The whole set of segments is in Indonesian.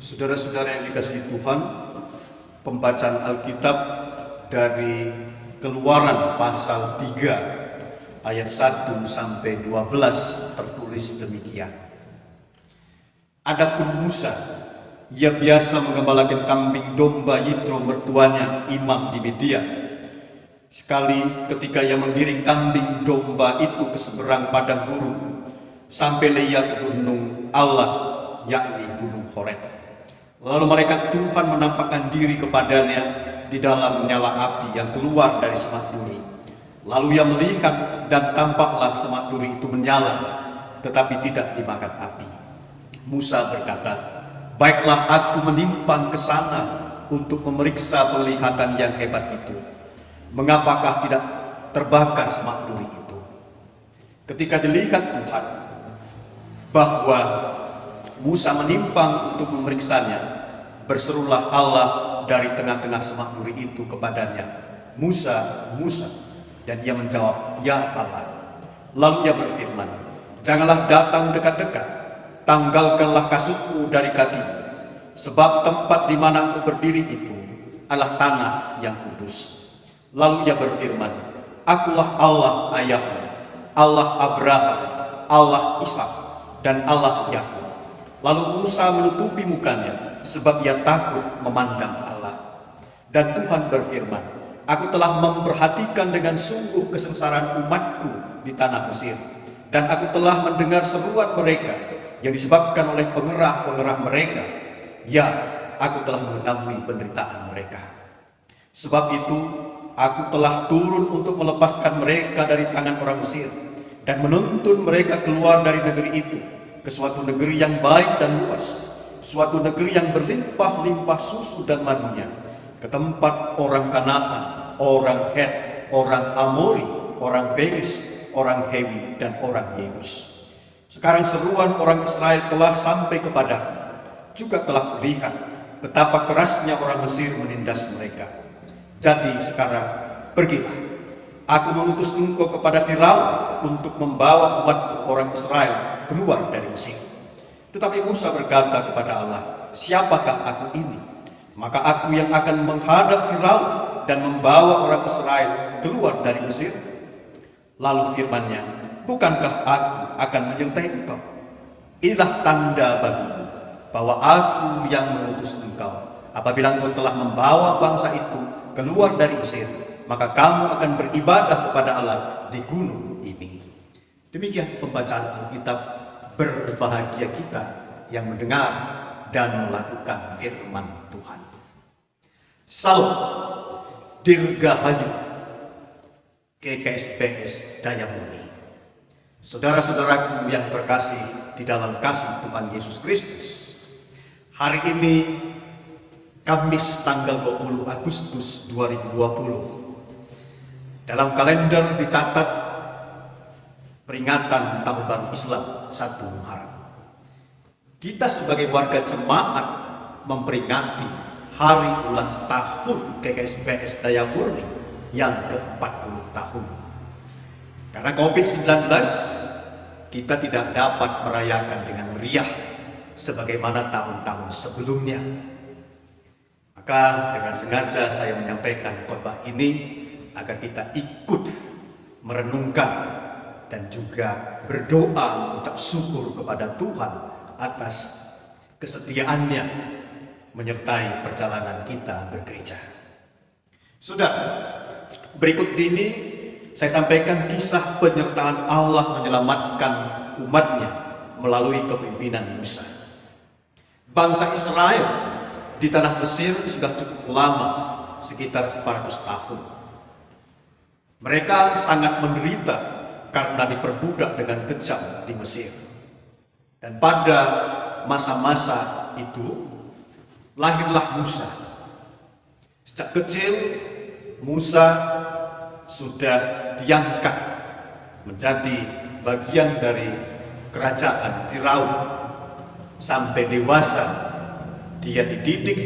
Saudara-saudara yang dikasihi Tuhan, pembacaan Alkitab dari Keluaran pasal 3 ayat 1 sampai 12 tertulis demikian. Adapun Musa, ia biasa menggembalakan kambing domba Yitro mertuanya imam di Midian. Sekali ketika ia menggiring kambing domba itu ke seberang padang gurun, sampai ia ke gunung Allah, yakni gunung Horeb. Lalu malaikat Tuhan menampakkan diri kepadanya di dalam nyala api yang keluar dari semak duri. Lalu ia melihat dan tampaklah semak duri itu menyala, tetapi tidak dimakan api. Musa berkata, "Baiklah aku menimpang ke sana untuk memeriksa penglihatan yang hebat itu. Mengapakah tidak terbakar semak duri itu?" Ketika dilihat Tuhan bahwa Musa menimpang untuk memeriksanya, berserulah Allah dari tengah-tengah semak duri itu kepadanya, "Musa, Musa." Dan ia menjawab, "Ya Allah." Lalu ia berfirman, "Janganlah datang dekat-dekat, tanggalkanlah kasutmu dari kakimu, sebab tempat di mana aku berdiri itu adalah tanah yang kudus." Lalu ia berfirman, "Akulah Allah ayahmu, Allah Abraham, Allah Ishak, dan Allah Yakub." Lalu Musa menutupi mukanya, sebab ia takut memandang Allah. Dan Tuhan berfirman, "Aku telah memperhatikan dengan sungguh kesengsaraan umatku di tanah Mesir, dan aku telah mendengar seruan mereka yang disebabkan oleh pengerah-pengerah mereka. Ya, aku telah mengetahui penderitaan mereka. Sebab itu, aku telah turun untuk melepaskan mereka dari tangan orang Mesir, dan menuntun mereka keluar dari negeri itu, ke suatu negeri yang baik dan luas, suatu negeri yang berlimpah-limpah susu dan madunya, ke tempat orang Kanaan, orang Het, orang Amori, orang Feris, orang Hewi, dan orang Yebus. Sekarang seruan orang Israel telah sampai kepadaku, juga telah kulihat betapa kerasnya orang Mesir menindas mereka. Jadi sekarang pergilah, aku mengutus engkau kepada Firaun untuk membawa umat orang Israel keluar dari Mesir." Tetapi Musa berkata kepada Allah, "Siapakah aku ini? Maka aku yang akan menghadap Firaun dan membawa orang Israel keluar dari Mesir?" Lalu firman-Nya, "Bukankah aku akan menyertai engkau? Inilah tanda bagimu bahwa aku yang mengutus engkau. Apabila engkau telah membawa bangsa itu keluar dari Mesir, maka kamu akan beribadah kepada Allah di gunung ini." Demikian pembacaan Alkitab. Berbahagia kita yang mendengar dan melakukan firman Tuhan. Salam Dirgahayu GKSBS Daya Murni. Saudara-saudaraku yang terkasih di dalam kasih Tuhan Yesus Kristus, hari ini Kamis tanggal 20 Agustus 2020, dalam kalender dicatat peringatan Tahun Baru Islam 1 Muharram. Kita sebagai warga jemaat memperingati hari ulang tahun GKSBS Daya Murni yang ke-40 tahun. Karena COVID-19, kita tidak dapat merayakan dengan meriah sebagaimana tahun-tahun sebelumnya. Maka dengan sengaja saya menyampaikan khotbah ini agar kita ikut merenungkan dan juga berdoa mengucap syukur kepada Tuhan atas kesetiaannya menyertai perjalanan kita bergereja. Saudara, berikut ini saya sampaikan kisah penyertaan Allah menyelamatkan umatnya melalui kepemimpinan Musa. Bangsa Israel di tanah Mesir sudah cukup lama, sekitar 400 tahun. Mereka sangat menderita karena diperbudak dengan kejam di Mesir. Dan pada masa-masa itu lahirlah Musa. Sejak kecil Musa sudah diangkat menjadi bagian dari kerajaan Firaun. Sampai dewasa dia dididik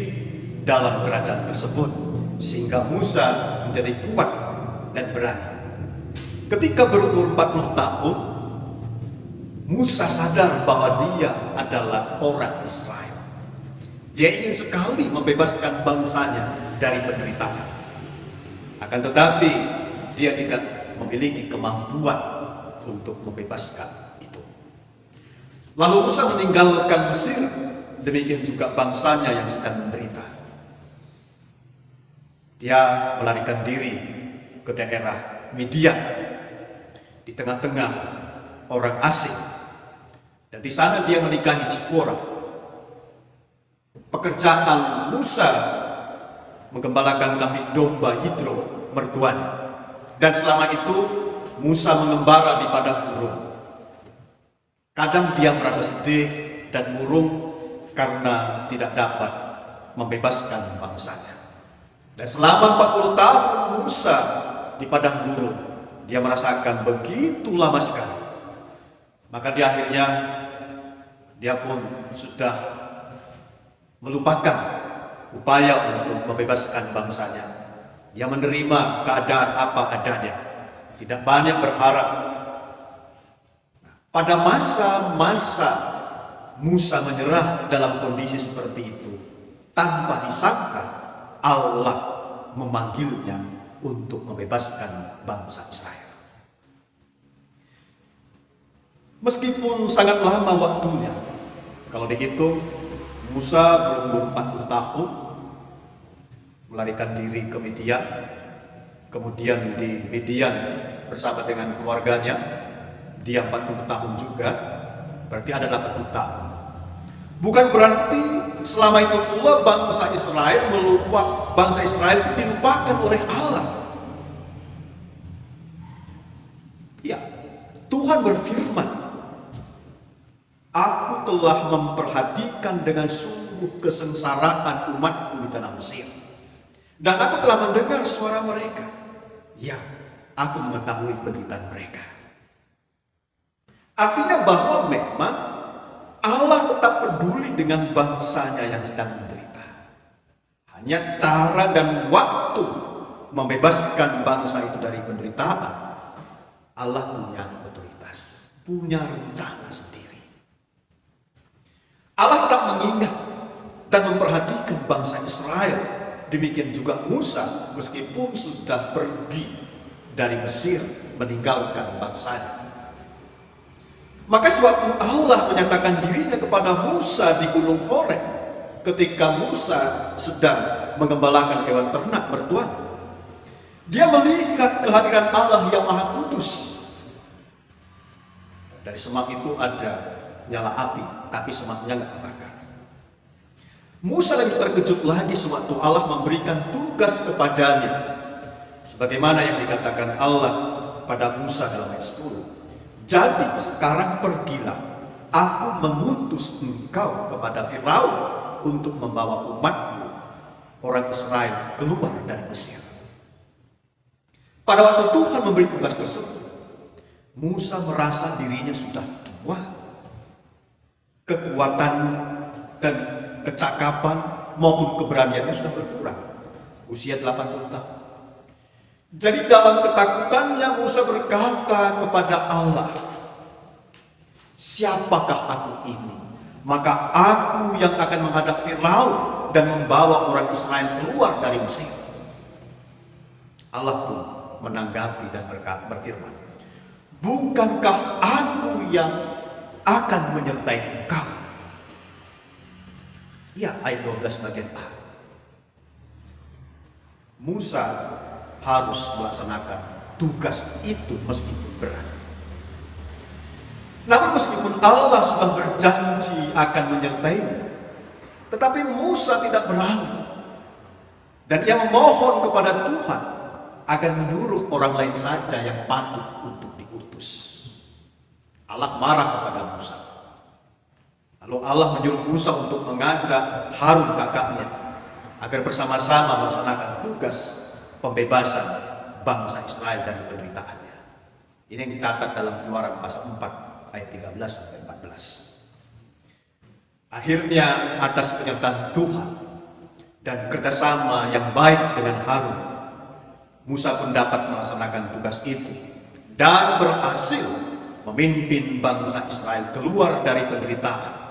dalam kerajaan tersebut, sehingga Musa menjadi kuat dan berani. Ketika berumur 40 tahun, Musa sadar bahwa dia adalah orang Israel. Dia ingin sekali membebaskan bangsanya dari penderitaan. Akan tetapi dia tidak memiliki kemampuan untuk membebaskan itu. Lalu Musa meninggalkan Mesir, demikian juga bangsanya yang sedang menderita. Dia melarikan diri ke daerah Midian, di tengah-tengah orang asing. Dan di sana dia menikahi Zipora. Pekerjaan Musa menggembalakan kambing domba Yitro mertuanya. Dan selama itu Musa mengembara di padang gurun. Kadang dia merasa sedih dan murung karena tidak dapat membebaskan bangsanya. Dan selama 40 tahun Musa di padang gurun, dia merasakan begitu lama sekali. Maka di akhirnya dia pun sudah melupakan upaya untuk membebaskan bangsanya. Dia menerima keadaan apa adanya, tidak banyak berharap. Pada masa-masa Musa menyerah dalam kondisi seperti itu, tanpa disangka Allah memanggilnya untuk membebaskan bangsa Israel. Meskipun sangat lama waktunya, kalau dihitung Musa berumur 40 tahun, melarikan diri ke Midian, kemudian di Midian bersama dengan keluarganya, dia 40 tahun juga, berarti ada 80 tahun. Bukan berarti selama itu pula bangsa Israel dilupakan oleh Allah. Ya, Tuhan berfirman, "Aku telah memperhatikan dengan sungguh kesengsaraan umatku di tanah Mesir. Dan aku telah mendengar suara mereka. Ya, aku mengetahui penderitaan mereka." Artinya bahwa memang Allah tetap peduli dengan bangsanya yang sedang menderita. Hanya cara dan waktu membebaskan bangsa itu dari penderitaan, Allah punya otoritas, punya rencana sendiri. Allah tetap mengingat dan memperhatikan bangsa Israel. Demikian juga Musa, meskipun sudah pergi dari Mesir, meninggalkan bangsanya. Maka sewaktu Allah menyatakan dirinya kepada Musa di Gunung Horeb, ketika Musa sedang menggembalakan hewan ternak mertuanya, dia melihat kehadiran Allah yang Maha Kudus. Dari semak itu ada nyala api, tapi semaknya nggak terbakar. Musa lebih terkejut lagi sewaktu Allah memberikan tugas kepadanya, sebagaimana yang dikatakan Allah pada Musa dalam ayat 10. "Jadi sekarang pergilah, aku mengutus engkau kepada Firaun untuk membawa umatku, orang Israel, keluar dari Mesir." Pada waktu Tuhan memberi tugas tersebut, Musa merasa dirinya sudah tua. Kekuatan dan kecakapan maupun keberaniannya sudah berkurang. Usia 80 tahun. Jadi dalam ketakutannya Musa berkata kepada Allah, "Siapakah aku ini? Maka aku yang akan menghadap Firaun dan membawa orang Israel keluar dari Mesir." Allah pun menanggapi dan berfirman, "Bukankah aku yang akan menyertai engkau?" Ya, ayat 12 bagian A. Musa harus melaksanakan tugas itu meskipun berat. Namun meskipun Allah sudah berjanji akan menyertainya, tetapi Musa tidak berani. Dan ia memohon kepada Tuhan agar menyuruh orang lain saja yang patut untuk diutus. Allah marah kepada Musa. Lalu Allah menyuruh Musa untuk mengajak Harun kakaknya agar bersama-sama melaksanakan tugas pembebasan bangsa Israel dari penderitaannya. Ini yang dicatat dalam Keluaran pasal 4 ayat 13 sampai 14. Akhirnya atas penyertaan Tuhan dan kerjasama yang baik dengan Harun, Musa pun dapat melaksanakan tugas itu dan berhasil memimpin bangsa Israel keluar dari penderitaan.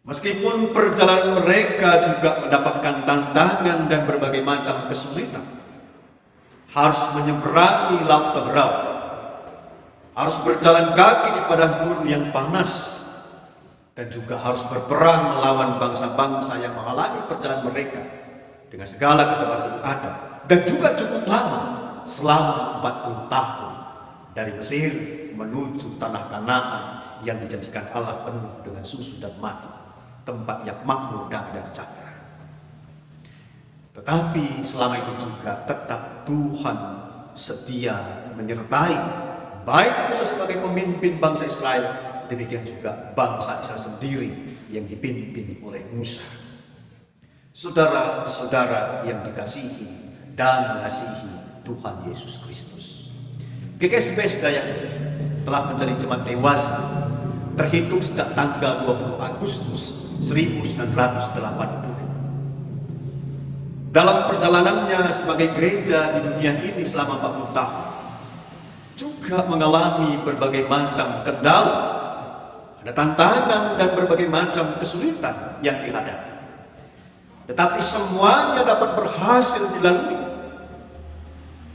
Meskipun perjalanan mereka juga mendapatkan tantangan dan berbagai macam kesulitan, harus menyeberangi laut Teberau, harus berjalan kaki di padang gurun yang panas, dan juga harus berperang melawan bangsa-bangsa yang menghalangi perjalanan mereka dengan segala keterbatasan yang ada, dan juga cukup lama, selama 40 tahun dari Mesir menuju tanah Kanaan yang dijadikan Allah penuh dengan susu dan madu, tempat yang makmur, damai dan sejahtera. Tetapi selama itu juga tetap Tuhan setia menyertai baik Musa sebagai pemimpin bangsa Israel, demikian juga bangsa Israel sendiri yang dipimpin oleh Musa. Saudara-saudara yang dikasihi dan mengasihi Tuhan Yesus Kristus, GKS Bethesda yang telah menjadi jemaat dewasa terhitung sejak tanggal 20 Agustus 1980. Dalam perjalanannya sebagai gereja di dunia ini selama 40 tahun, juga mengalami berbagai macam kendala, ada tantangan dan berbagai macam kesulitan yang dihadapi. Tetapi semuanya dapat berhasil dilalui.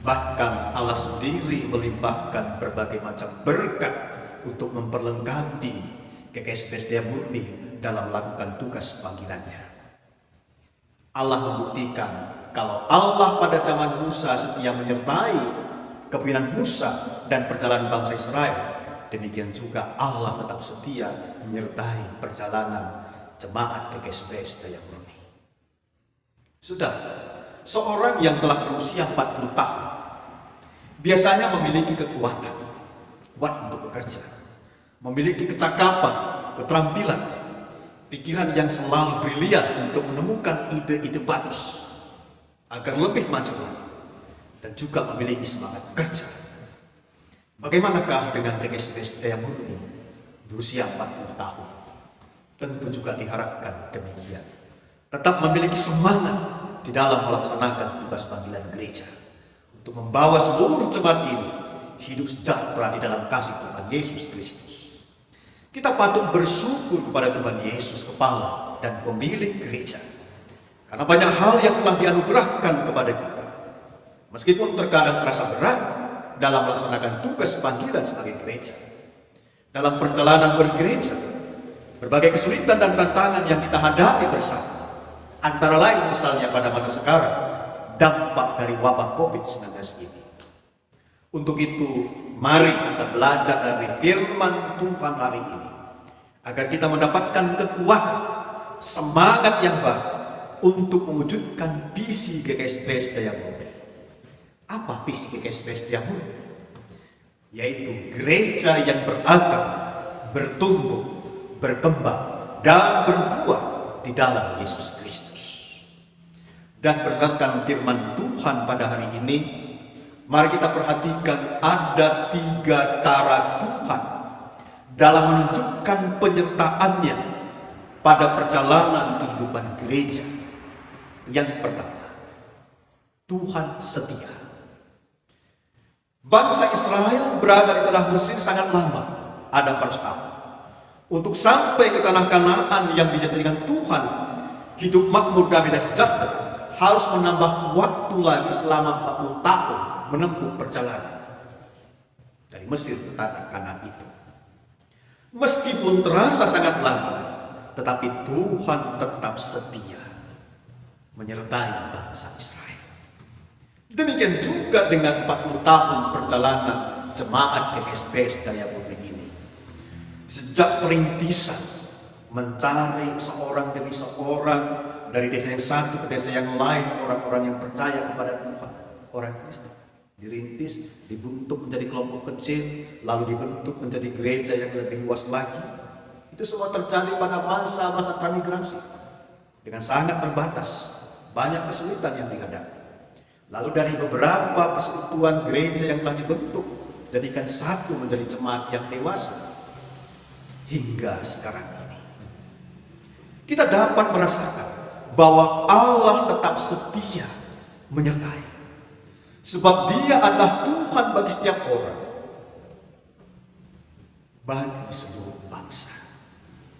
Bahkan Allah sendiri melimpahkan berbagai macam berkat untuk memperlengkapi GKS Bethesda Murni dalam melakukan tugas panggilannya. Allah membuktikan kalau Allah pada zaman Musa setia menyertai kepemimpinan Musa dan perjalanan bangsa Israel, demikian juga Allah tetap setia menyertai perjalanan jemaat GKS Bethesda yang murni. Sudah, seorang yang telah berusia 40 tahun biasanya memiliki kekuatan kuat untuk bekerja, memiliki kecakapan, keterampilan, pikiran yang selalu brilian untuk menemukan ide-ide bagus agar lebih maju lagi, dan juga memiliki semangat kerja. Bagaimanakah dengan GKS Bethesda yang murni berusia 40 tahun? Tentu juga diharapkan demikian. Tetap memiliki semangat di dalam melaksanakan tugas panggilan gereja untuk membawa seluruh jemaat ini hidup sejahtera di dalam kasih Tuhan Yesus Kristus. Kita patut bersyukur kepada Tuhan Yesus, kepala dan pemilik gereja, karena banyak hal yang telah dianugerahkan kepada kita. Meskipun terkadang terasa berat dalam melaksanakan tugas panggilan sebagai gereja, dalam perjalanan bergereja, berbagai kesulitan dan tantangan yang kita hadapi bersama, antara lain misalnya pada masa sekarang, dampak dari wabah COVID-19 ini. Untuk itu, mari kita belajar dari firman Tuhan hari ini, agar kita mendapatkan kekuatan, semangat yang baru untuk mewujudkan visi GKS Bethesda yang murni. Apa visi GKS Bethesda yang murni? Yaitu gereja yang beragam, bertumbuh, berkembang, dan berbuah di dalam Yesus Kristus. Dan berdasarkan firman Tuhan pada hari ini, mari kita perhatikan ada 3 cara Tuhan dalam menunjukkan penyertaannya pada perjalanan kehidupan gereja. Yang pertama, Tuhan setia. Bangsa Israel berada di tanah Mesir sangat lama, ada 400 tahun. Untuk sampai ke tanah Kanaan yang dijadikan Tuhan hidup makmur, damai dan sejahtera, harus menambah waktu lagi selama 40 tahun menempuh perjalanan dari Mesir ke tanah Kanaan itu. Meskipun terasa sangat lama, tetapi Tuhan tetap setia menyertai bangsa Israel. Demikian juga dengan 40 tahun perjalanan jemaat GKS Bethesda yang murni ini. Sejak perintisan mencari seorang demi seorang dari desa yang satu ke desa yang lain, orang-orang yang percaya kepada Tuhan, orang Kristen, dirintis, dibentuk menjadi kelompok kecil, lalu dibentuk menjadi gereja yang lebih luas lagi. Itu semua terjadi pada masa-masa transmigrasi dengan sangat terbatas, banyak kesulitan yang dihadapi. Lalu dari beberapa persekutuan gereja yang telah dibentuk, jadikan satu menjadi jemaat yang dewasa hingga sekarang ini. Kita dapat merasakan bahwa Allah tetap setia menyertai, sebab Dia adalah Tuhan bagi setiap orang, bagi seluruh bangsa.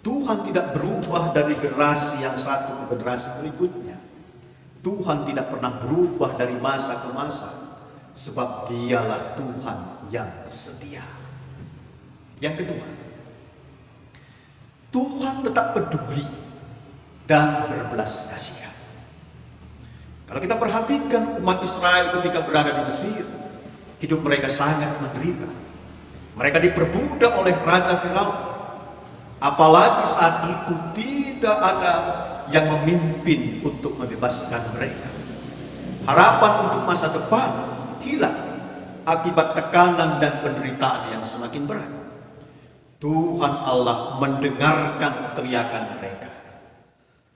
Tuhan tidak berubah dari generasi yang satu ke generasi berikutnya. Tuhan tidak pernah berubah dari masa ke masa, sebab Dialah Tuhan yang setia. Yang kedua, Tuhan tetap peduli dan berbelas kasihan. Kalau kita perhatikan umat Israel ketika berada di Mesir, hidup mereka sangat menderita. Mereka diperbudak oleh Raja Firaun. Apalagi saat itu tidak ada yang memimpin untuk membebaskan mereka. Harapan untuk masa depan hilang akibat tekanan dan penderitaan yang semakin berat. Tuhan Allah mendengarkan teriakan mereka.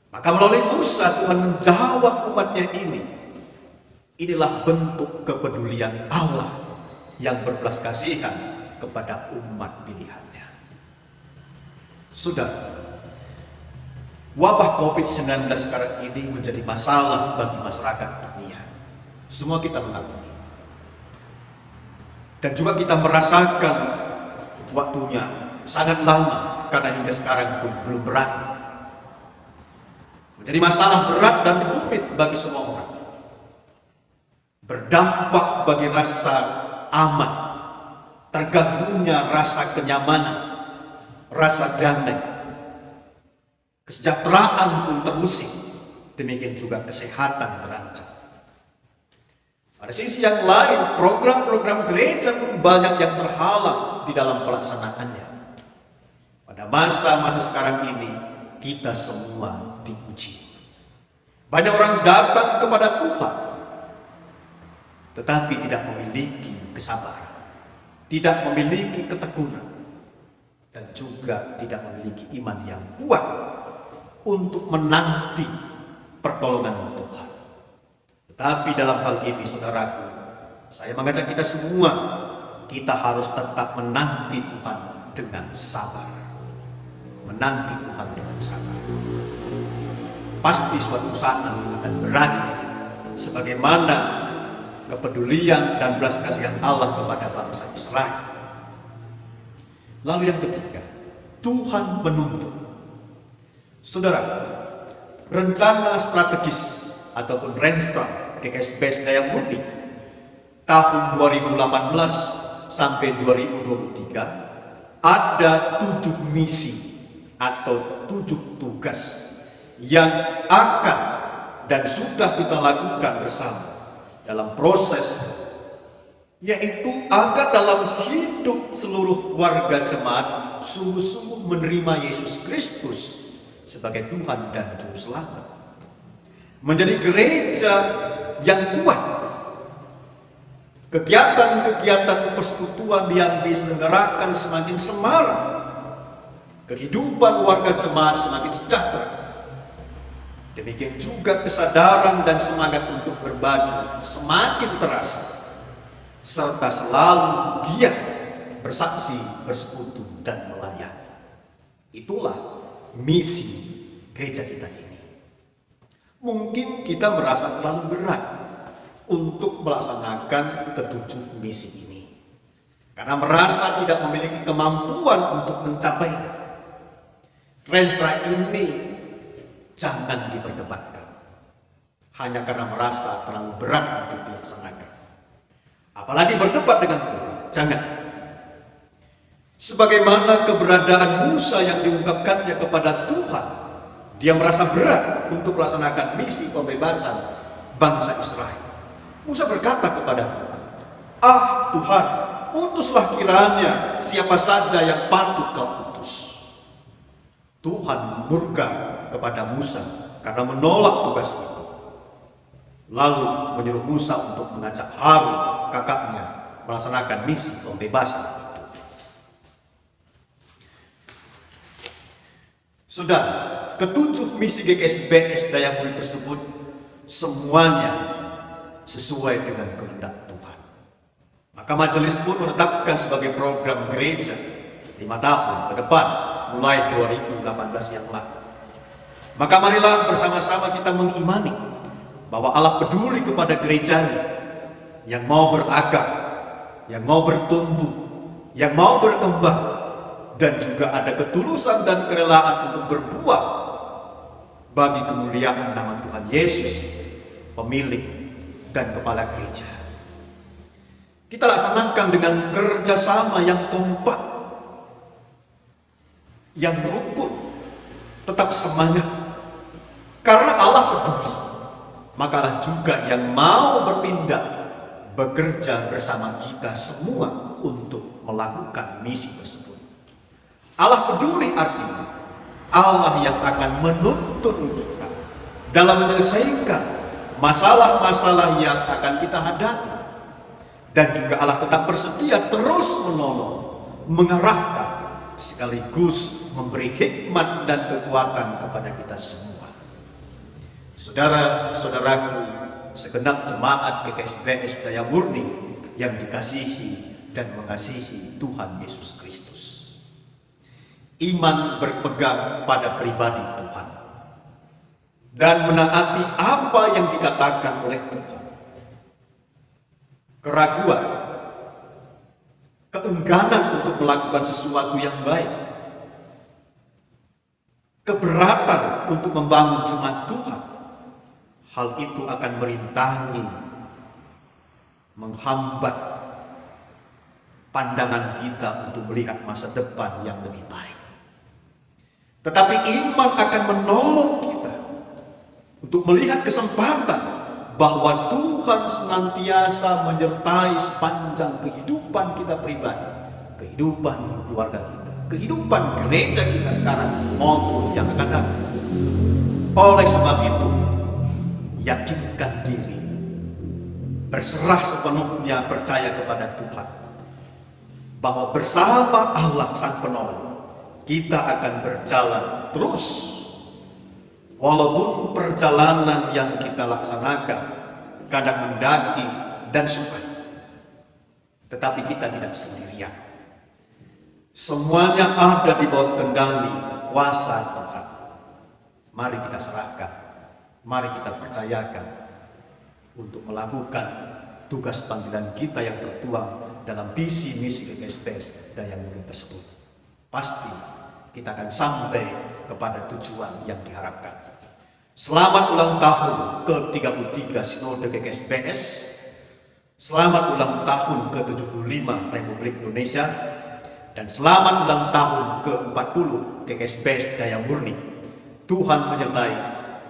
Maka melalui Musa Tuhan menjawab umatnya ini. Inilah bentuk kepedulian Allah yang berbelas kasihan kepada umat pilihannya. Sudah, wabah COVID-19 sekarang ini menjadi masalah bagi masyarakat dunia. Semua kita mengakui. Dan juga kita merasakan waktunya sangat lama, karena hingga sekarang pun belum berakhir. Menjadi masalah berat dan rumit bagi semua orang. Berdampak bagi rasa aman, terganggunya rasa kenyamanan, rasa damai, kesejahteraan pun terusik, demikian juga kesehatan terancam. Pada sisi yang lain, program-program gereja pun banyak yang terhalang di dalam pelaksanaannya. Pada masa-masa sekarang ini, kita semua diuji. Banyak orang datang kepada Tuhan, tetapi tidak memiliki kesabaran, tidak memiliki ketekunan, dan juga tidak memiliki iman yang kuat untuk menanti pertolongan Tuhan. Tetapi dalam hal ini, saudaraku, saya mengajak kita semua, kita harus tetap menanti Tuhan dengan sabar. Menanti Tuhan dengan sabar. Pasti suatu saat akan berakhir, sebagaimana kepedulian dan belas kasihan Allah kepada bangsa Israel. Lalu yang ketiga, Tuhan menuntun. Saudara, rencana strategis ataupun Renstra GKSB Daya Murni tahun 2018 sampai 2023 ada 7 misi atau 7 tugas yang akan dan sudah kita lakukan bersama dalam proses, yaitu agar dalam hidup seluruh warga jemaat sungguh-sungguh menerima Yesus Kristus sebagai Tuhan dan Juru Selamat, menjadi gereja yang kuat. Kegiatan-kegiatan persekutuan yang diselenggarakan semakin semarak, kehidupan warga jemaat semakin sejahtera. Demikian juga kesadaran dan semangat untuk berbagi semakin terasa, serta selalu giat bersaksi, bersekutu, dan melayani. Itulah misi gereja kita ini. Mungkin kita merasa terlalu berat untuk melaksanakan ketujuh misi ini, karena merasa tidak memiliki kemampuan untuk mencapainya. Renstra ini jangan diperdebatkan hanya karena merasa terlalu berat untuk dilaksanakan. Apalagi berdebat dengan Tuhan, jangan. Sebagaimana keberadaan Musa yang diungkapkannya kepada Tuhan, dia merasa berat untuk melaksanakan misi pembebasan bangsa Israel. Musa berkata kepada Tuhan, "Ah Tuhan, utuslah kiranya siapa saja yang patut kau utus." Tuhan murka kepada Musa karena menolak tugas itu. Lalu menyuruh Musa untuk mengajak Harun, kakaknya, melaksanakan misi pembebasan itu. Sudah, ketujuh misi GKSB Daya Murni tersebut semuanya sesuai dengan kehendak Tuhan. Maka majelis pun menetapkan sebagai program gereja 5 tahun ke depan, mulai 2018 yang lalu. Maka marilah bersama-sama kita mengimani bahwa Allah peduli kepada gerejanya yang mau berakar, yang mau bertumbuh, yang mau berkembang, dan juga ada ketulusan dan kerelaan untuk berbuat bagi kemuliaan nama Tuhan Yesus, pemilik dan kepala gereja. Kita laksanakan dengan kerjasama yang kompak, yang rukun, tetap semangat. Karena Allah peduli, makalah juga yang mau bertindak, bekerja bersama kita semua untuk melakukan misi tersebut. Allah peduli artinya Allah yang akan menuntun kita dalam menyelesaikan masalah-masalah yang akan kita hadapi. Dan juga Allah tetap bersedia terus menolong, mengarahkan, sekaligus memberi hikmat dan kekuatan kepada kita semua. Saudara-saudaraku, segenap jemaat GKSBS Daya Murni yang dikasihi dan mengasihi Tuhan Yesus Kristus. Iman berpegang pada pribadi Tuhan dan menaati apa yang dikatakan oleh Tuhan. Keraguan, keengganan untuk melakukan sesuatu yang baik, keberatan untuk membangun jemaat Tuhan, hal itu akan merintangi, menghambat pandangan kita untuk melihat masa depan yang lebih baik. Tetapi iman akan menolong kita untuk melihat kesempatan bahwa Tuhan senantiasa menyertai sepanjang kehidupan kita pribadi, kehidupan keluarga kita, kehidupan gereja kita sekarang maupun yang akan datang. Oleh sebab itu, yakinkan diri, berserah sepenuhnya, percaya kepada Tuhan, bahwa bersama Allah Sang Penolong kita akan berjalan terus. Walaupun perjalanan yang kita laksanakan kadang mendaki dan suka, tetapi kita tidak sendirian. Semuanya ada di bawah kendali kuasa Tuhan. Mari kita serahkan, mari kita percayakan untuk melakukan tugas panggilan kita yang tertuang dalam visi misi GKSBS Daya Murni tersebut. Pasti kita akan sampai kepada tujuan yang diharapkan. Selamat ulang tahun ke-33 Sinode GKSBS. Selamat ulang tahun ke-75 Republik Indonesia. Dan selamat ulang tahun ke-40 GKSBS Daya Murni. Tuhan menyertai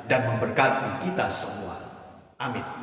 dan memberkati kita semua. Amin.